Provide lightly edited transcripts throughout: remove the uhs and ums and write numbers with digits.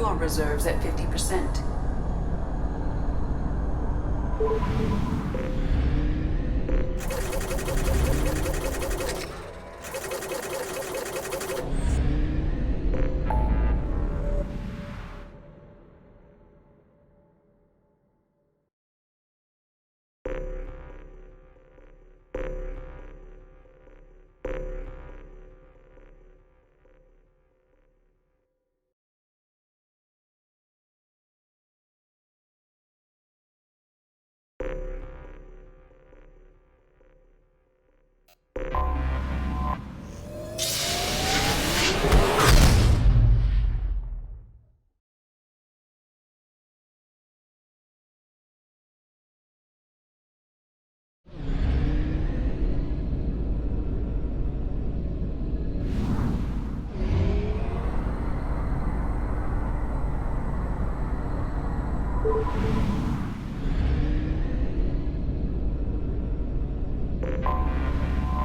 fuel reserves at 50%.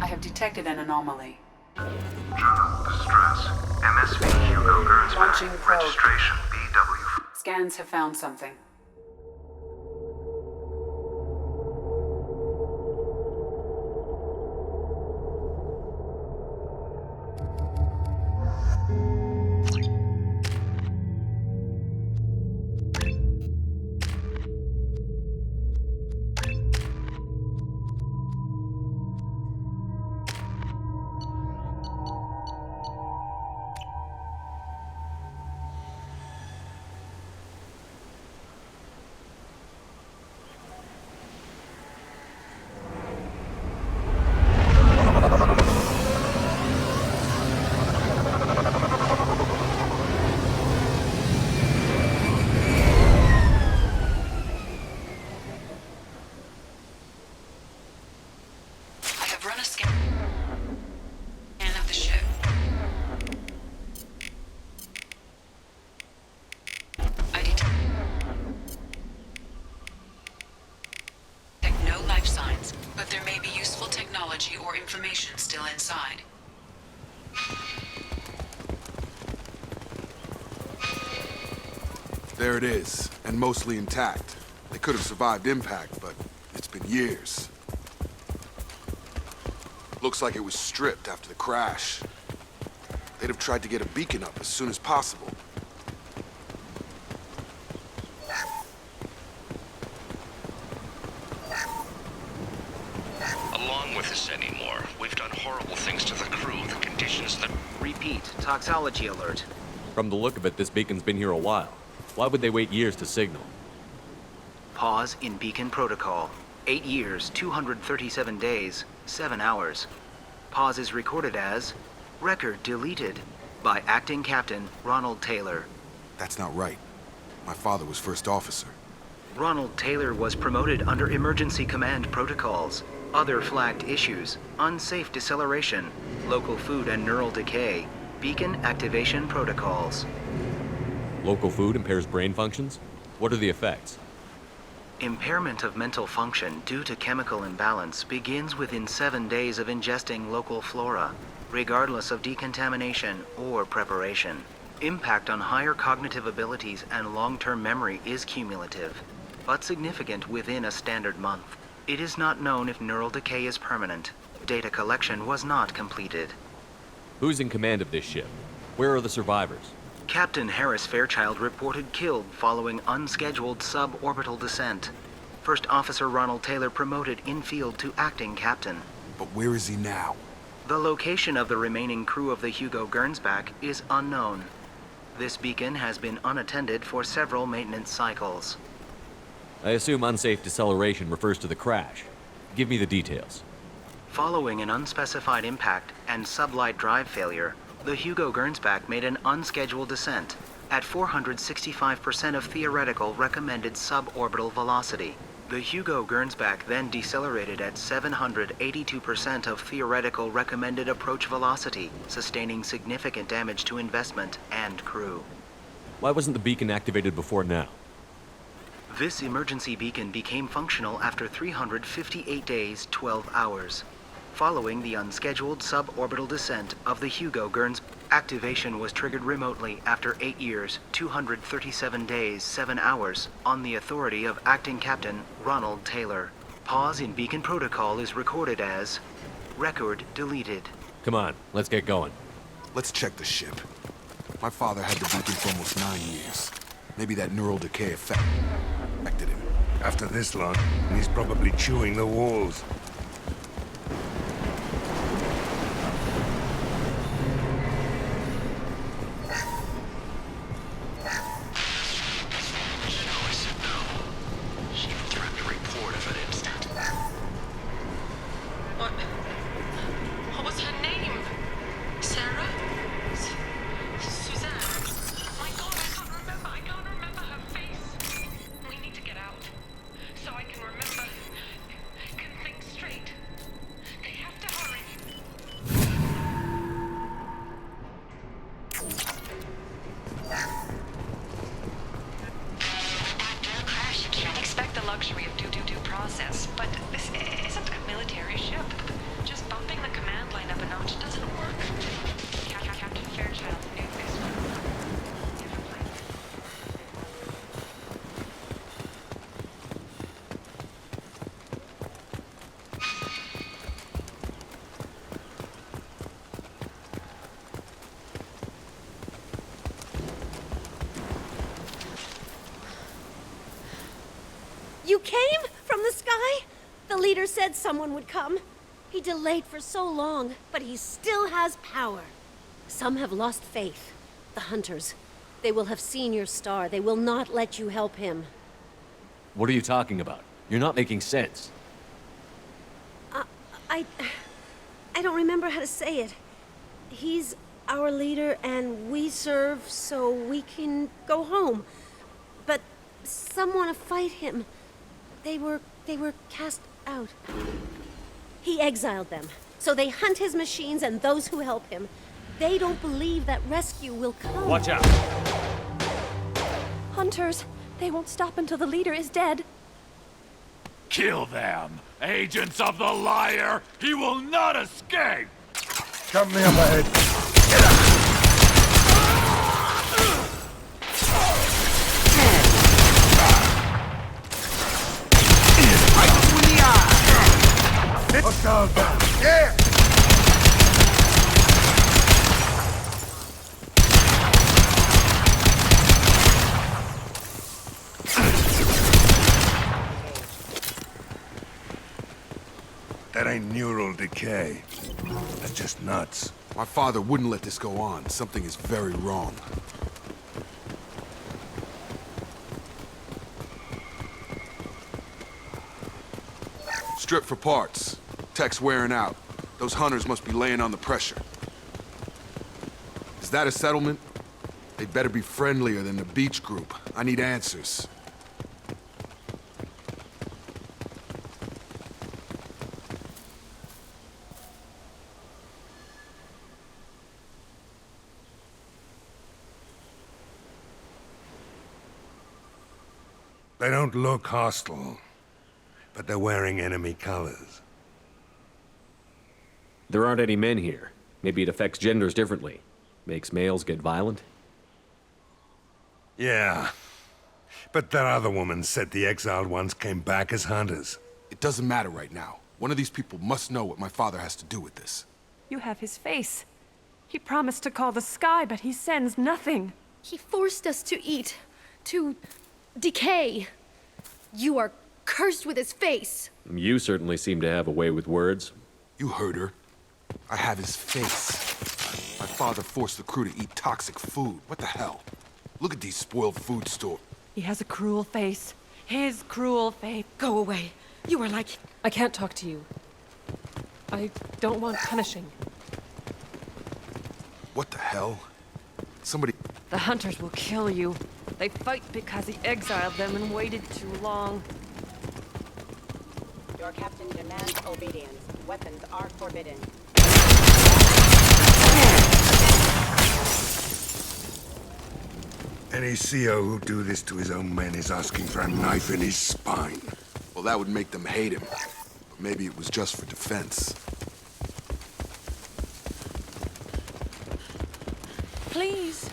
I have detected an anomaly. Journal Distress. MSV Hugo Gernsback. Launching probe. Registration BW. Scans have found something. Run a scan of the ship. I detect no life signs, but there may be useful technology or information still inside. There it is, and mostly intact. They could have survived impact, but it's been years. Looks like it was stripped after the crash. They'd have tried to get a beacon up as soon as possible. Along with us anymore. We've done horrible things to the crew. The conditions that... Repeat, toxology alert. From the look of it, this beacon's been here a while. Why would they wait years to signal? Pause in beacon protocol. 8 years, 237 days, 7 hours. Pause is recorded as record deleted by Acting Captain Ronald Taylor. That's not right. My father was first officer. Ronald Taylor was promoted under emergency command protocols. Other flagged issues: unsafe deceleration, local food and neural decay, beacon activation protocols. Local food impairs brain functions? What are the effects? Impairment of mental function due to chemical imbalance begins within 7 days of ingesting local flora, regardless of decontamination or preparation. Impact on higher cognitive abilities and long-term memory is cumulative, but significant within a standard month. It is not known if neural decay is permanent. Data collection was not completed. Who's in command of this ship? Where are the survivors? Captain Harris Fairchild reported killed following unscheduled suborbital descent. First Officer Ronald Taylor promoted in-field to acting captain. But where is he now? The location of the remaining crew of the Hugo Gernsback is unknown. This beacon has been unattended for several maintenance cycles. I assume unsafe deceleration refers to the crash. Give me the details. Following an unspecified impact and sublight drive failure, the Hugo Gernsback made an unscheduled descent at 465% of theoretical recommended suborbital velocity. The Hugo Gernsback then decelerated at 782% of theoretical recommended approach velocity, sustaining significant damage to investment and crew. Why wasn't the beacon activated before now? This emergency beacon became functional after 358 days, 12 hours. following the unscheduled suborbital descent of the Hugo Gurns. Activation was triggered remotely after 8 years, 237 days, 7 hours, on the authority of Acting Captain Ronald Taylor. Pause in beacon protocol is recorded as record deleted. Come on, let's get going. Let's check the ship. My father had the beacon for almost 9 years. Maybe that neural decay affected him. After this long, he's probably chewing the walls. She threatened to report if an instant. What was her name? Sarah? Suzanne? My God, I can't remember. I can't remember her face. We need to get out. So I can remember. Can think straight. They have to hurry. After a crash, you can't expect the luxury of due process. But this isn't a military ship. Just bumping the command line up a notch doesn't work. Captain Fairchild knew this one. Never played. You came from the sky? The leader said someone would come. He delayed for so long, but he still has power. Some have lost faith. The hunters. They will have seen your star. They will not let you help him. What are you talking about? You're not making sense. I don't remember how to say it. He's our leader and we serve so we can go home. But some want to fight him. They were cast out. He exiled them. So they hunt his machines and those who help him. They don't believe that rescue will come. Watch out! Hunters, they won't stop until the leader is dead. Kill them! Agents of the liar! He will not escape! Come me up ahead. Hostiles down. Yeah! That ain't neural decay. That's just nuts. My father wouldn't let this go on. Something is very wrong. Strip for parts. Tech's wearing out. Those hunters must be laying on the pressure. Is that a settlement? They'd better be friendlier than the beach group. I need answers. They don't look hostile, but they're wearing enemy colors. There aren't any men here. Maybe it affects genders differently. Makes males get violent? Yeah, but that other woman said the exiled ones came back as hunters. It doesn't matter right now. One of these people must know what my father has to do with this. You have his face. He promised to call the sky, but he sends nothing. He forced us to eat, to decay. You are cursed with his face. You certainly seem to have a way with words. You heard her. I have his face. My father forced the crew to eat toxic food. What the hell? Look at these spoiled food stores. He has a cruel face. His cruel face. Go away. You are like... I can't talk to you. I don't want punishing. What the hell? Somebody... The hunters will kill you. They fight because he exiled them and waited too long. Your captain demands obedience. Weapons are forbidden. Any CO who do this to his own men is asking for a knife in his spine. Well, that would make them hate him. But maybe it was just for defense. please.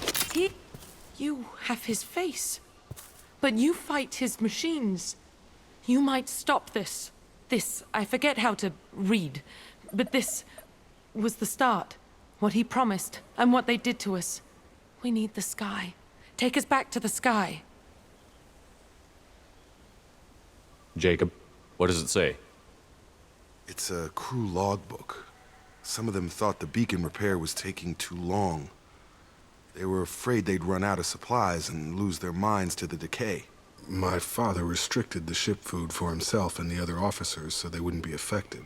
You have his face. But you fight his machines. You might stop this. I forget how to read. But this was the start. What he promised, and what they did to us. We need the sky. Take us back to the sky. Jacob, what does it say? It's a crew logbook. Some of them thought the beacon repair was taking too long. They were afraid they'd run out of supplies and lose their minds to the decay. My father restricted the ship food for himself and the other officers so they wouldn't be affected.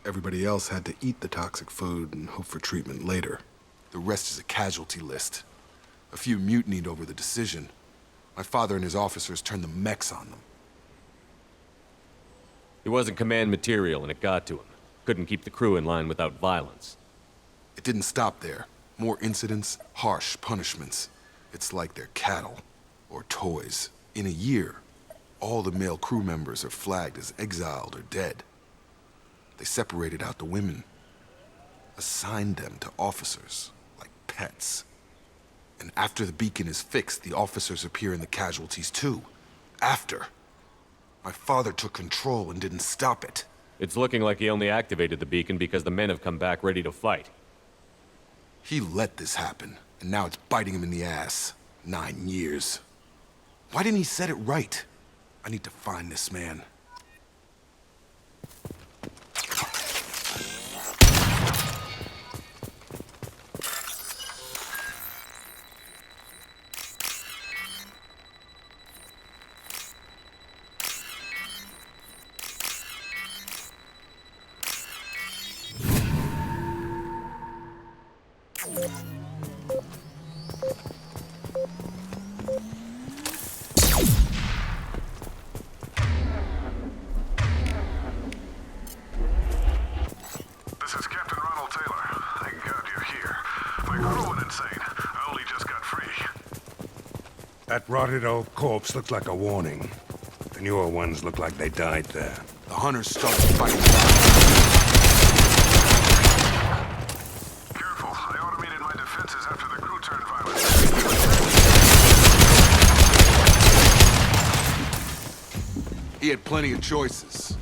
Everybody else had to eat the toxic food and hope for treatment later. The rest is a casualty list. A few mutinied over the decision. My father and his officers turned the mechs on them. He wasn't command material and it got to him. Couldn't keep the crew in line without violence. It didn't stop there. More incidents, harsh punishments. It's like they're cattle or toys. In a year, all the male crew members are flagged as exiled or dead. They separated out the women, assigned them to officers, like pets. And after the beacon is fixed, the officers appear in the casualties too. After. My father took control and didn't stop it. It's looking like he only activated the beacon because the men have come back ready to fight. He let this happen, and now it's biting him in the ass. 9 years. Why didn't he set it right? I need to find this man. This is Captain Ronald Taylor. Thank God you're here. My crew went insane. I only just got free. That rotted old corpse looked like a warning. The newer ones look like they died there. The hunters started fighting back. Careful. I automated my defenses after the crew turned violent. He had plenty of choices.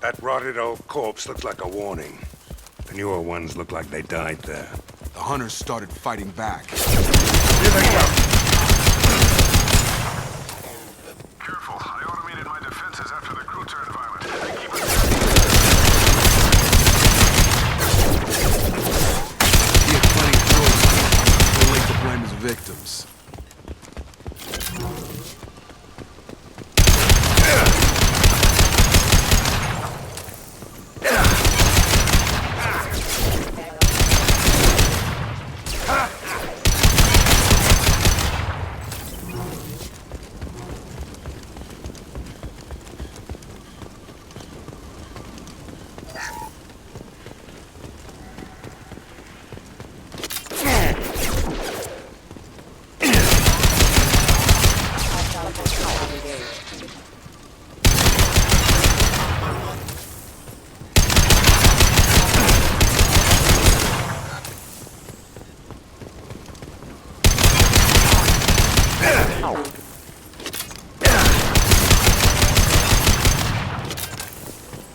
That rotted old corpse looked like a warning. The newer ones look like they died there. The hunters started fighting back. Here they come! Careful. I automated my defenses after the crew turned violent. They keep us... He had plenty of choices. Too late to blame his victims.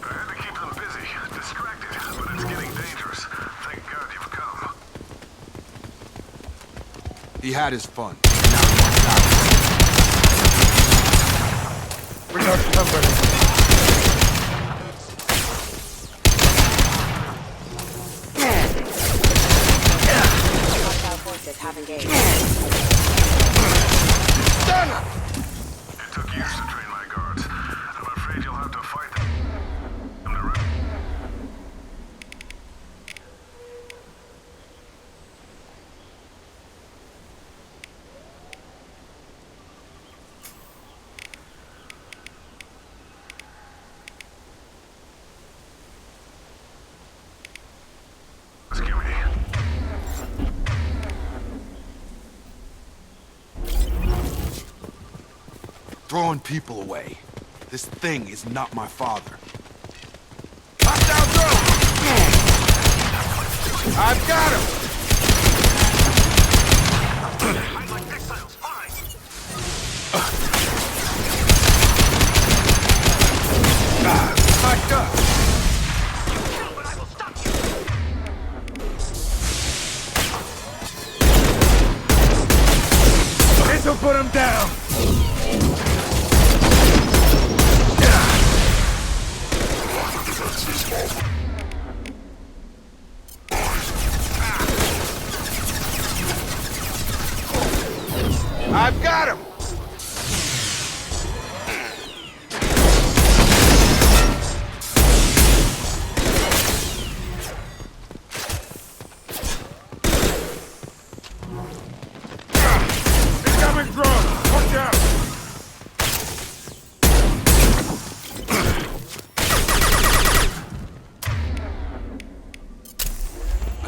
I had to keep them busy. He had his fun. Now he wants out. Bring out somebody. Hostile forces have engaged. It took years to train my guards. I'm afraid you'll have to fight them. Throwing people away. This thing is not my father. Hostile drone! I've got him! Fucked up! This'll put him down! I've got him! Incoming drone! Watch out!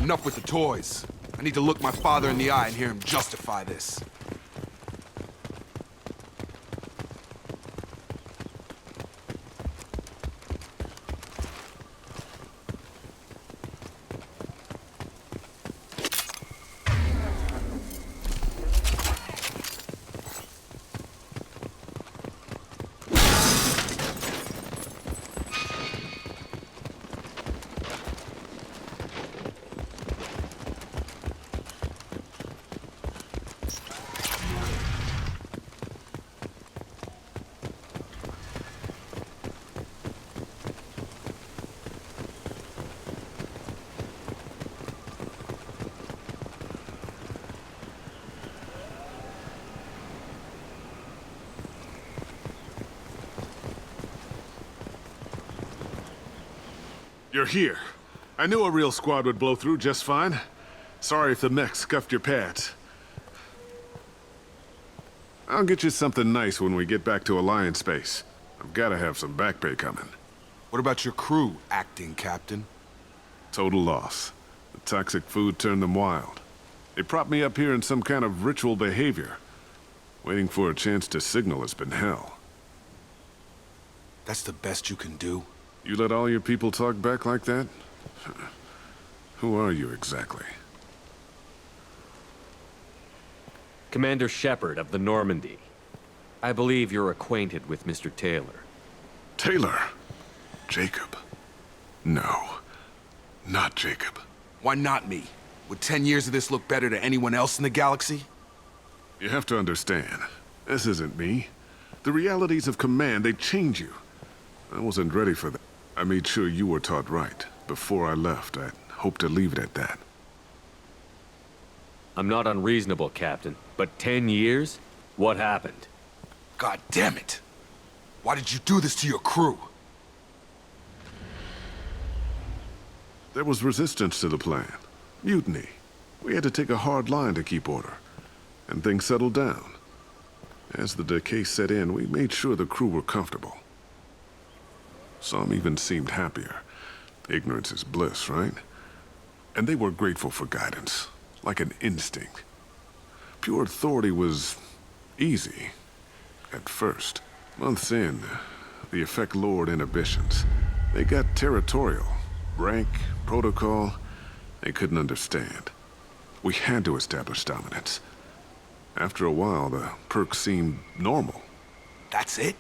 Enough with the toys. I need to look my father in the eye and hear him justify this. You're here. I knew a real squad would blow through just fine. Sorry if the mech scuffed your pads. I'll get you something nice when we get back to Alliance Base. I've gotta have some back pay coming. What about your crew, acting captain? Total loss. The toxic food turned them wild. They propped me up here in some kind of ritual behavior. Waiting for a chance to signal has been hell. That's the best you can do? You let all your people talk back like that? Who are you exactly? Commander Shepard of the Normandy. I believe you're acquainted with Mr. Taylor. Taylor? Jacob? No. Not Jacob. Why not me? Would 10 years of this look better to anyone else in the galaxy? You have to understand, this isn't me. The realities of command, they change you. I wasn't ready for that. I made sure you were taught right. Before I left, I hoped to leave it at that. I'm not unreasonable, Captain, but 10 years? What happened? God damn it! Why did you do this to your crew? There was resistance to the plan. Mutiny. We had to take a hard line to keep order. And things settled down. As the decay set in, we made sure the crew were comfortable. Some even seemed happier. Ignorance is bliss, right? And they were grateful for guidance, like an instinct. Pure authority was easy, at first. Months in, the effect lowered inhibitions. They got territorial. Rank, protocol, they couldn't understand. We had to establish dominance. After a while, the perks seemed normal. That's it?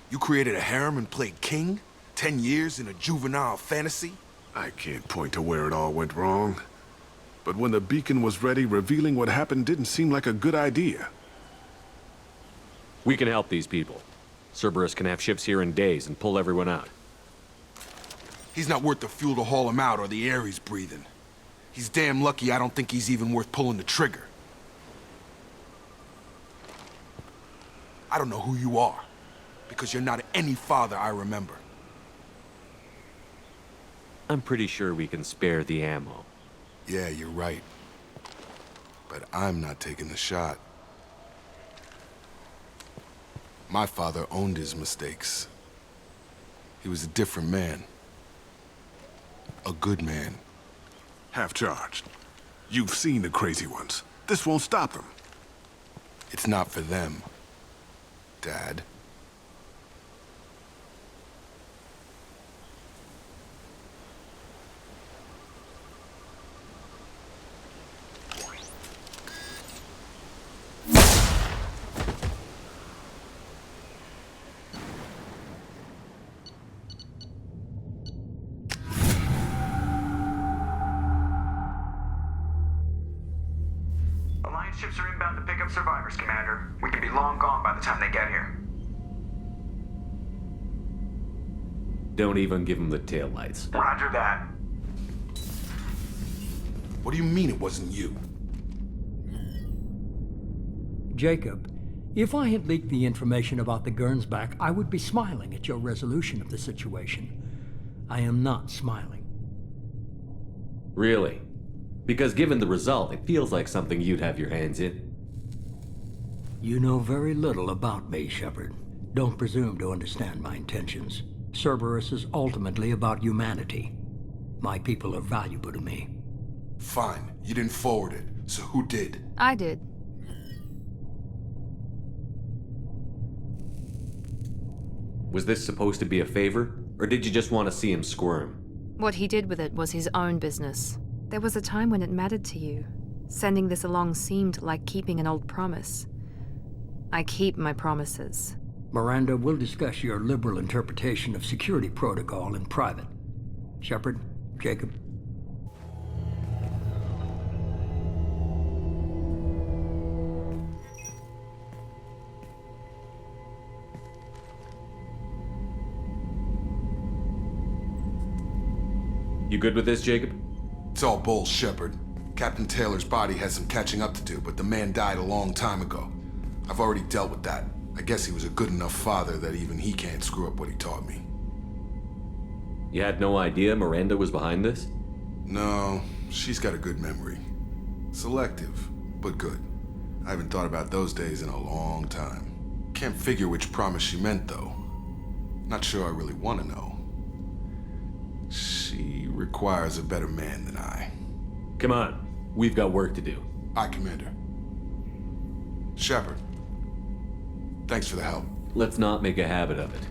You created a harem and played king? 10 years in a juvenile fantasy? I can't point to where it all went wrong. But when the beacon was ready, revealing what happened didn't seem like a good idea. We can help these people. Cerberus can have ships here in days and pull everyone out. He's not worth the fuel to haul him out or the air he's breathing. He's damn lucky I don't think he's even worth pulling the trigger. I don't know who you are, because you're not any father I remember. I'm pretty sure we can spare the ammo. Yeah, you're right. But I'm not taking the shot. My father owned his mistakes. He was a different man. A good man. Half-charged. You've seen the crazy ones. This won't stop them. It's not for them, Dad. Alliance ships are inbound to pick up survivors, Commander. We can be long gone by the time they get here. Don't even give them the taillights. Roger that. What do you mean it wasn't you? Jacob, if I had leaked the information about the Gernsback, I would be smiling at your resolution of the situation. I am not smiling. Really? Because given the result, it feels like something you'd have your hands in. You know very little about me, Shepard. Don't presume to understand my intentions. Cerberus is ultimately about humanity. My people are valuable to me. Fine. You didn't forward it, so who did? I did. Was this supposed to be a favor? Or did you just want to see him squirm? What he did with it was his own business. There was a time when it mattered to you. Sending this along seemed like keeping an old promise. I keep my promises. Miranda, we'll discuss your liberal interpretation of security protocol in private. Shepard, Jacob. You good with this, Jacob? It's all bull, Shepard. Captain Taylor's body has some catching up to do, but the man died a long time ago. I've already dealt with that. I guess he was a good enough father that even he can't screw up what he taught me. You had no idea Miranda was behind this? No, she's got a good memory. Selective, but good. I haven't thought about those days in a long time. Can't figure which promise she meant, though. Not sure I really want to know. She requires a better man than I. Come on, we've got work to do. Aye, Commander. Shepard, thanks for the help. Let's not make a habit of it.